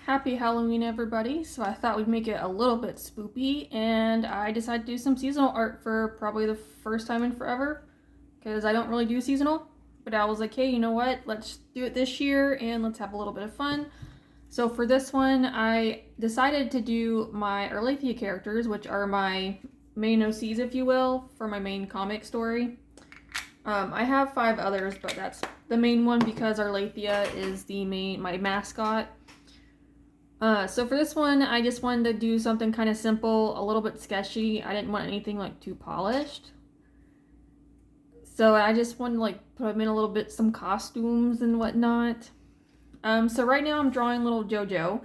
Happy Halloween, everybody. So I thought we'd make it a little bit spoopy, and I decided to do some seasonal art for probably the first time in forever, because I don't really do seasonal. But I was like, hey, you know what? Let's do it this year, and let's have a little bit of fun. So for this one, I decided to do my Arlathia characters, which are my main OCs, if you will, for my main comic story. I have 5 others, but that's the main one because Arlathia is my mascot. So for this one, I just wanted to do something kind of simple, a little bit sketchy. I didn't want anything like too polished. So I just wanted to like put them in a little bit, some costumes and whatnot. So right now I'm drawing little JoJo.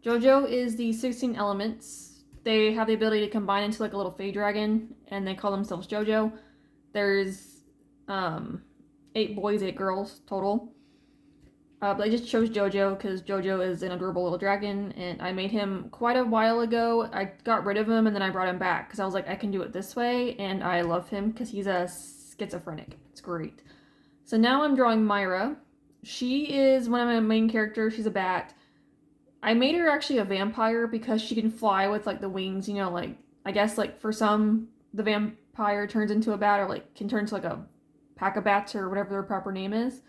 JoJo is the 16 elements. They have the ability to combine into like a little fey dragon, and they call themselves JoJo. There's 8 boys, 8 girls total. But I just chose JoJo because JoJo is an adorable little dragon, and I made him quite a while ago. I got rid of him, and then I brought him back because I was like, I can do it this way, and I love him because he's a schizophrenic. It's great. So now I'm drawing Myra. She is one of my main characters. She's a bat. I made her actually a vampire because she can fly with like the wings, you know, like I guess like for some the vampire turns into a bat or like can turn into like a pack of bats or whatever their proper name is.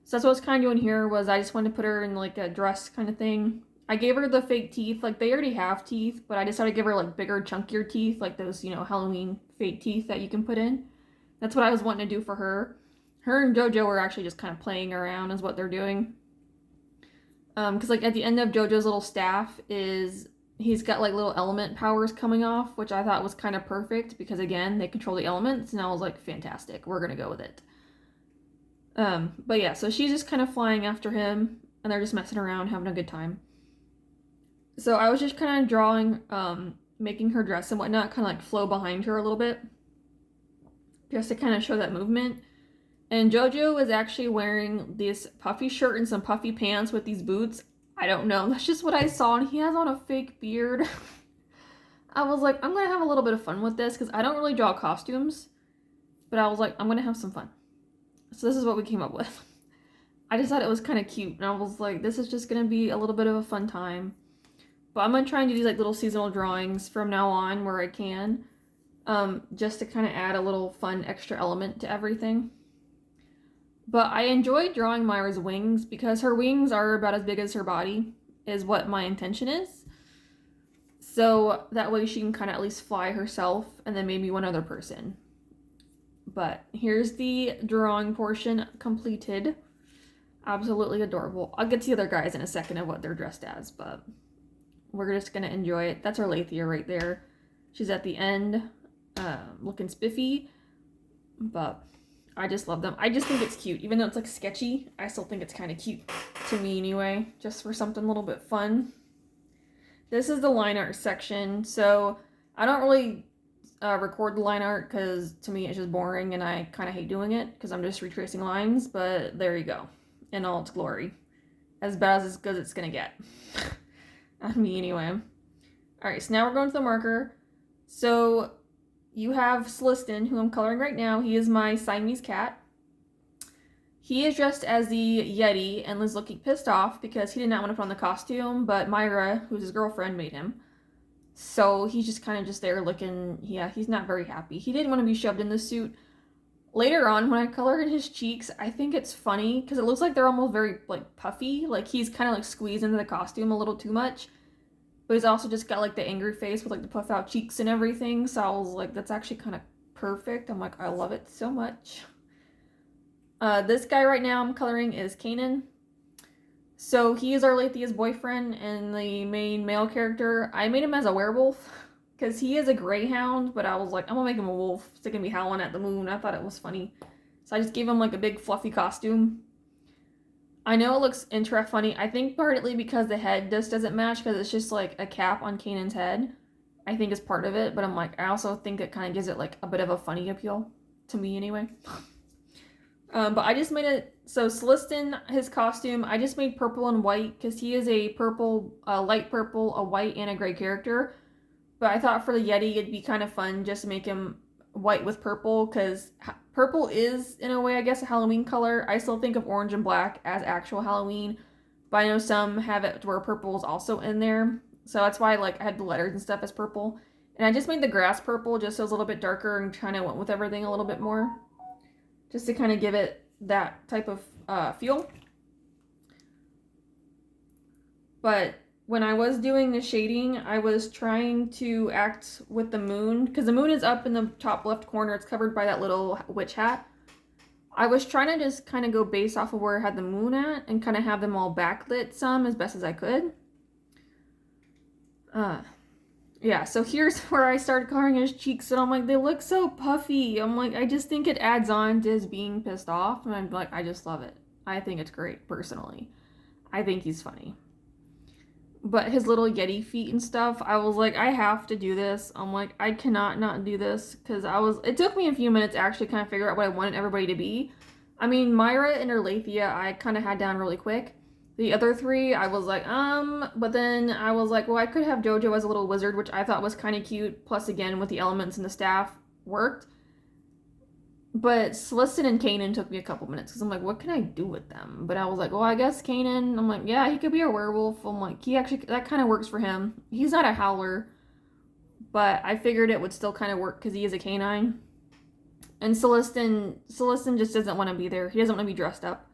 So that's what I was kind of doing here was I just wanted to put her in like a dress kind of thing. I gave her the fake teeth, like they already have teeth, but I decided to give her like bigger, chunkier teeth, like those, you know, Halloween fake teeth that you can put in. That's what I was wanting to do for her. Her and JoJo were actually just kind of playing around is what they're doing. Because like at the end of JoJo's little staff he's got like little element powers coming off, which I thought was kind of perfect because again, they control the elements, and I was like, fantastic, we're gonna go with it. But yeah, so she's just kind of flying after him, and they're just messing around, having a good time. So I was just kind of drawing, making her dress and whatnot kind of like flow behind her a little bit, just to kind of show that movement. And JoJo is actually wearing this puffy shirt and some puffy pants with these boots. I don't know, that's just what I saw, and he has on a fake beard. I was like, I'm gonna have a little bit of fun with this, because I don't really draw costumes, but I was like, I'm gonna have some fun. So this is what we came up with. I just thought it was kind of cute, and I was like, this is just going to be a little bit of a fun time. But I'm going to try and do these like little seasonal drawings from now on where I can, just to kind of add a little fun extra element to everything. But I enjoyed drawing Myra's wings because her wings are about as big as her body, is what my intention is. So that way she can kind of at least fly herself, and then maybe one other person. But here's the drawing portion completed. Absolutely adorable. I'll get to the other guys in a second of what they're dressed as, but we're just going to enjoy it. That's Arlathia right there. She's at the end, looking spiffy, but I just love them. I just think it's cute. Even though it's like sketchy, I still think it's kind of cute to me anyway, just for something a little bit fun. This is the line art section, so I don't really record the line art because to me it's just boring and I kind of hate doing it because I'm just retracing lines, but there you go in all its glory, as bad as it's gonna get. On me anyway. Alright, so now we're going to the marker. So you have Celestin, who I'm coloring right now. He is my Siamese cat. He is dressed as the Yeti and is looking pissed off because he did not want to put on the costume, but Myra, who's his girlfriend, made him. So he's just kind of just there looking, yeah, he's not very happy. He didn't want to be shoved in the suit. Later on, when I color in his cheeks, I think it's funny because it looks like they're almost very like puffy. Like he's kind of like squeezed into the costume a little too much. But he's also just got like the angry face with like the puff out cheeks and everything. So I was like, that's actually kind of perfect. I'm like, I love it so much. This guy right now I'm coloring is Kanan. So he is Arlathia's boyfriend and the main male character. I made him as a werewolf because he is a greyhound, but I was like, I'm gonna make him a wolf. It's gonna be howling at the moon. I thought it was funny. So I just gave him like a big fluffy costume. I know it looks funny. I think partly because the head just doesn't match because it's just like a cap on Kanan's head. I think is part of it, but I'm like, I also think it kind of gives it like a bit of a funny appeal to me anyway. But I just made it, so Celestin, his costume, I just made purple and white because he is a purple, light purple, a white, and a gray character. But I thought for the Yeti, it'd be kind of fun just to make him white with purple because purple is, in a way, I guess, a Halloween color. I still think of orange and black as actual Halloween, But I know some have it where purple is also in there. So that's why like I had the letters and stuff as purple. And I just made the grass purple just so it was a little bit darker and kind of went with everything a little bit more. Just to kind of give it that type of feel. But when I was doing the shading, I was trying to act with the moon. Because the moon is up in the top left corner. It's covered by that little witch hat. I was trying to just kind of go based off of where I had the moon at. And kind of have them all backlit some as best as I could. Yeah, so here's where I started coloring his cheeks. And I'm like, they look so puffy. I'm like, I just think it adds on to his being pissed off. And I'm like, I just love it. I think it's great, personally. I think he's funny. But his little Yeti feet and stuff, I was like, I have to do this. I'm like, I cannot not do this. Because it took me a few minutes to actually kind of figure out what I wanted everybody to be. I mean, Myra and Arlathia, I kind of had down really quick. The other three, I was like, but then I was like, well, I could have JoJo as a little wizard, which I thought was kind of cute. Plus, again, with the elements and the staff, worked. But Celestin and Kanan took me a couple minutes because I'm like, what can I do with them? But I was like, well, I guess Kanan, I'm like, yeah, he could be a werewolf. I'm like, that kind of works for him. He's not a howler, but I figured it would still kind of work because he is a canine. And Celestin just doesn't want to be there. He doesn't want to be dressed up.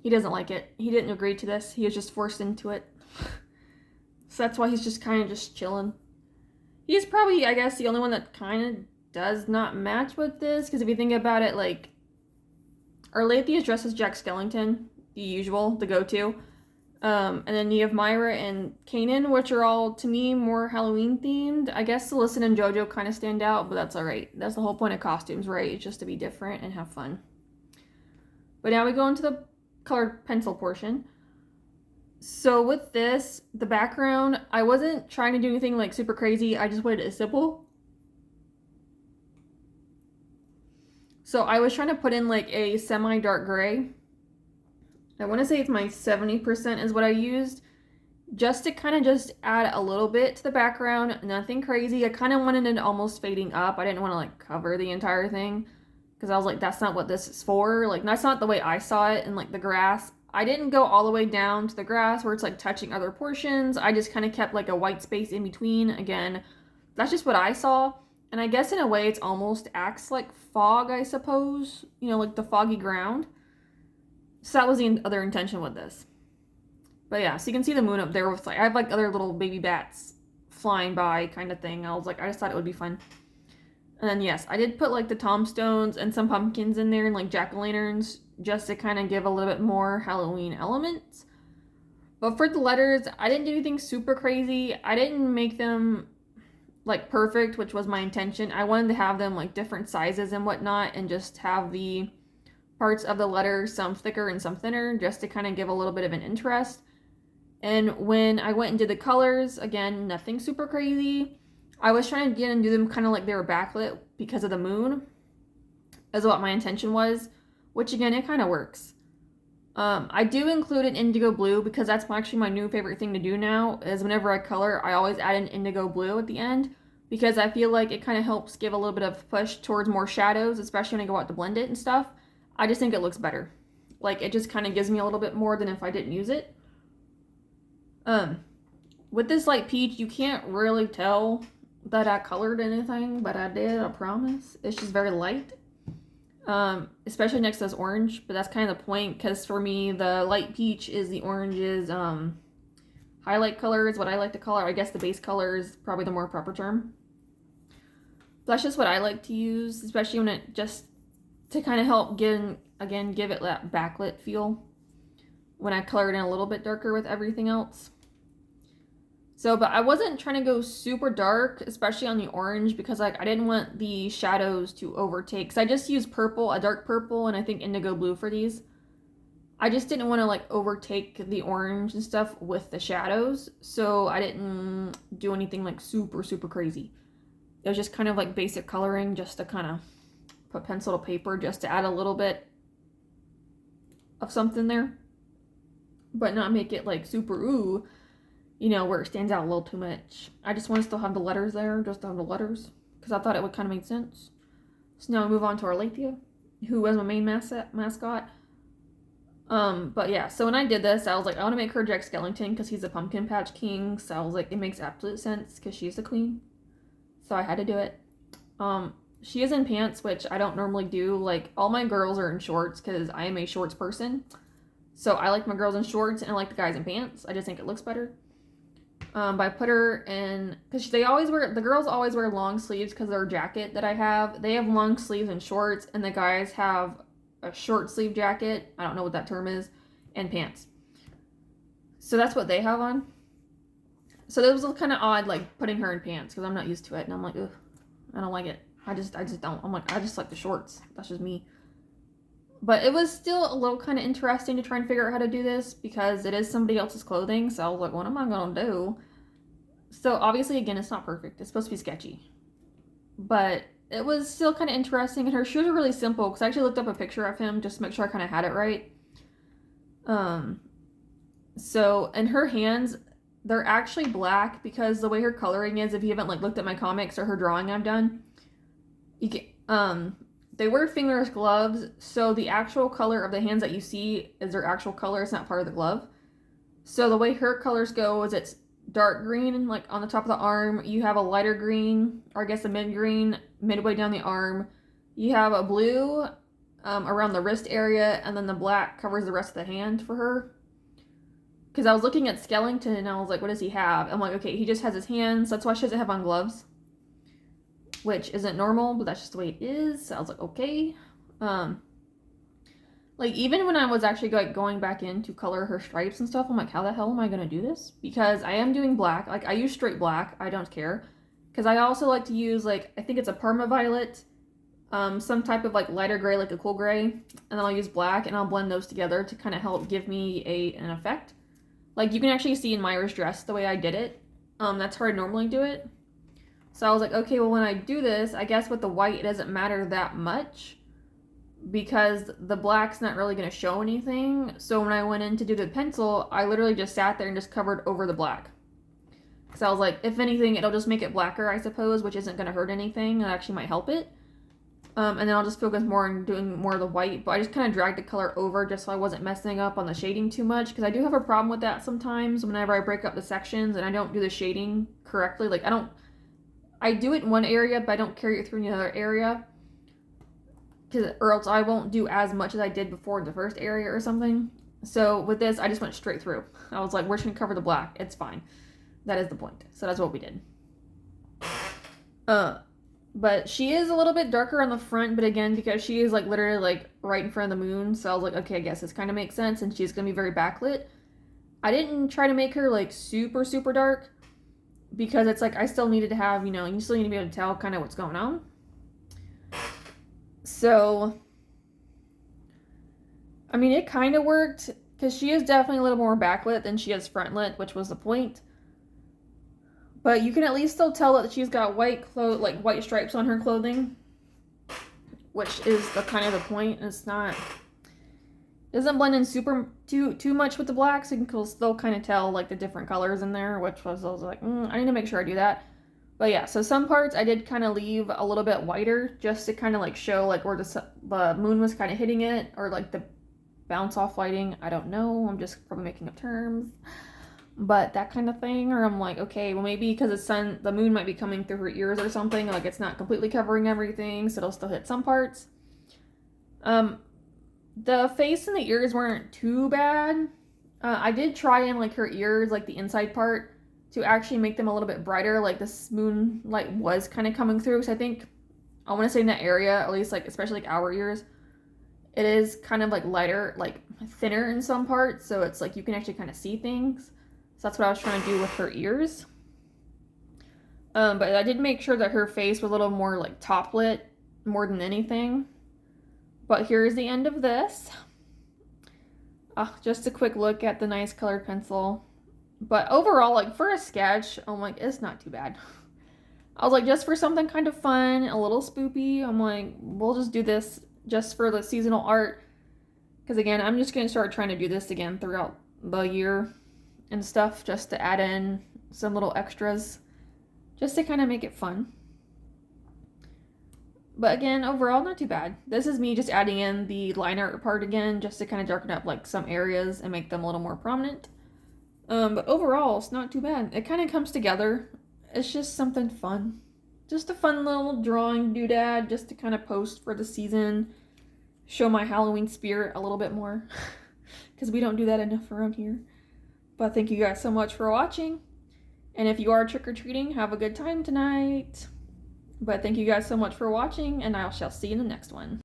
He doesn't like it. He didn't agree to this. He was just forced into it. So that's why he's just kind of just chilling. He's probably, I guess, the only one that kind of does not match with this, because if you think about it, like, Arlathia is dressed as Jack Skellington, the usual, the go-to, and then you have Myra and Kanan, which are all, to me, more Halloween themed. I guess Celestin and JoJo kind of stand out, but that's alright. That's the whole point of costumes, right? It's just to be different and have fun. But now we go into the colored pencil portion. So with this, the background, I wasn't trying to do anything like super crazy. I just wanted it simple. So I was trying to put in like a semi-dark gray. I want to say it's my 70% is what I used. Just to kind of just add a little bit to the background. Nothing crazy. I kind of wanted it almost fading up. I didn't want to like cover the entire thing. Because I was like, that's not what this is for. Like, that's not the way I saw it in like the grass. I didn't go all the way down to the grass where it's like touching other portions. I just kind of kept like a white space in between. Again, that's just what I saw. And I guess in a way it's almost acts like fog, I suppose. You know, like the foggy ground. So that was the other intention with this. But yeah, so you can see the moon up there with like, I have like other little baby bats flying by kind of thing. I was like, I just thought it would be fun. And then yes, I did put like the tombstones and some pumpkins in there and like jack-o'-lanterns just to kind of give a little bit more Halloween elements. But for the letters, I didn't do anything super crazy. I didn't make them like perfect, which was my intention. I wanted to have them like different sizes and whatnot and just have the parts of the letter, some thicker and some thinner, just to kind of give a little bit of an interest. And when I went and did the colors, again, nothing super crazy. I was trying to get and do them kind of like they were backlit because of the moon, is what my intention was, which again, it kind of works. I do include an indigo blue because that's actually my new favorite thing to do now, is whenever I color, I always add an indigo blue at the end because I feel like it kind of helps give a little bit of push towards more shadows, especially when I go out to blend it and stuff. I just think it looks better. Like, it just kind of gives me a little bit more than if I didn't use it. With this light peach, you can't really tell that I colored anything, but I did, I promise. It's just very light. Especially next to this orange, but that's kind of the point, because for me, the light peach is the orange's highlight color is what I like to color. I guess the base color is probably the more proper term. That's just what I like to use, especially when it just to kind of help give it that backlit feel when I colored in a little bit darker with everything else. So, but I wasn't trying to go super dark, especially on the orange, because like I didn't want the shadows to overtake. Because I just used purple, a dark purple, and I think indigo blue for these. I just didn't want to like overtake the orange and stuff with the shadows. So I didn't do anything like super, super crazy. It was just kind of like basic coloring, just to kind of put pencil to paper, just to add a little bit of something there. But not make it like super, ooh, you know, where it stands out a little too much. I just want to still have the letters there, just to have the letters, because I thought it would kind of make sense. So now we move on to Arlathia, who was my main mascot. But yeah, so when I did this, I was like, I want to make her Jack Skellington because he's a pumpkin patch king. So I was like, it makes absolute sense because she's the queen. So I had to do it. She is in pants, which I don't normally do. Like, all my girls are in shorts because I am a shorts person. So I like my girls in shorts and I like the guys in pants. I just think it looks better. But I put her in, because the girls always wear long sleeves because their jacket that I have, they have long sleeves and shorts, and the guys have a short sleeve jacket, I don't know what that term is, and pants. So that's what they have on. So it was kind of odd, like, putting her in pants, because I'm not used to it, and I'm like, ugh, I don't like it. I just don't. I'm like, I just like the shorts. That's just me. But it was still a little kind of interesting to try and figure out how to do this, because it is somebody else's clothing, so I was like, what am I going to do? So obviously, again, it's not perfect. It's supposed to be sketchy. But it was still kind of interesting, and her shoes are really simple, because I actually looked up a picture of him just to make sure I kind of had it right. So, and her hands, they're actually black, because the way her coloring is, if you haven't, like, looked at my comics or her drawing I've done, you can, they wear fingerless gloves, so the actual color of the hands that you see is their actual color. It's not part of the glove. So the way her colors go is it's dark green, like on the top of the arm. You have a lighter green, or I guess a mid-green, midway down the arm. You have a blue around the wrist area, and then the black covers the rest of the hand for her. Because I was looking at Skellington, and I was like, what does he have? I'm like, okay, he just has his hands. That's why she doesn't have on gloves. Which isn't normal, but that's just the way it is. So I was like, okay. Like, even when I was actually like going back in to color her stripes and stuff, I'm like, how the hell am I gonna do this? Because I am doing black. Like, I use straight black. I don't care. Because I also like to use, like, I think it's a Parma Violet, some type of like lighter gray, like a cool gray, and then I'll use black, and I'll blend those together to kind of help give me an effect. Like, you can actually see in Myra's dress the way I did it. That's how I normally do it. So I was like, okay, well, when I do this, I guess with the white, it doesn't matter that much, because the black's not really going to show anything. So when I went in to do the pencil, I literally just sat there and just covered over the black. Because I was like, if anything, it'll just make it blacker, I suppose, which isn't going to hurt anything. It actually might help it. And then I'll just focus more on doing more of the white. But I just kind of dragged the color over just so I wasn't messing up on the shading too much. Because I do have a problem with that sometimes whenever I break up the sections and I don't do the shading correctly. Like, I do it in one area, but I don't carry it through another area. Or else I won't do as much as I did before in the first area or something. So with this, I just went straight through. I was like, we're just going to cover the black. It's fine. That is the point. So that's what we did. But she is a little bit darker on the front, but again, because she is like literally like right in front of the moon, so I was like, okay, I guess this kind of makes sense, and she's going to be very backlit. I didn't try to make her like super, super dark, because it's like I still needed to have, you still need to be able to tell kind of what's going on. So, I mean, it kind of worked, because she is definitely a little more backlit than she is frontlit, which was the point. But you can at least still tell that she's got white stripes on her clothing, which is the kind of the point. It's not, it doesn't blend in too much with the black, so you can still kind of tell like the different colors in there, which was, I was like, I need to make sure I do that. But yeah, so some parts I did kind of leave a little bit whiter, just to kind of like show like where the moon was kind of hitting it, or like the bounce off lighting. I don't know, I'm just probably making up terms. But that kind of thing, or I'm like, okay, well, maybe because the moon might be coming through her ears or something, like it's not completely covering everything, so it'll still hit some parts. The face and the ears weren't too bad. I did try in like her ears, like the inside part, to actually make them a little bit brighter, like this moonlight was kind of coming through, because I think, I want to say in that area, at least like, especially like our ears, it is kind of like lighter, like thinner in some parts, so it's like you can actually kind of see things. So that's what I was trying to do with her ears. But I did make sure that her face was a little more like top lit more than anything. But here's the end of this. Just a quick look at the nice colored pencil. But overall, like for a sketch, I'm like, it's not too bad. I was like, just for something kind of fun, a little spoopy, I'm like, we'll just do this just for the seasonal art. Because again, I'm just going to start trying to do this again throughout the year and stuff, just to add in some little extras, just to kind of make it fun. But again, overall, not too bad. This is me just adding in the line art part again, just to kind of darken up like some areas and make them a little more prominent. But overall, it's not too bad. It kind of comes together. It's just something fun. Just a fun little drawing doodad just to kind of post for the season. Show my Halloween spirit a little bit more. Because we don't do that enough around here. But thank you guys so much for watching. And if you are trick-or-treating, have a good time tonight. But thank you guys so much for watching, and I shall see you in the next one.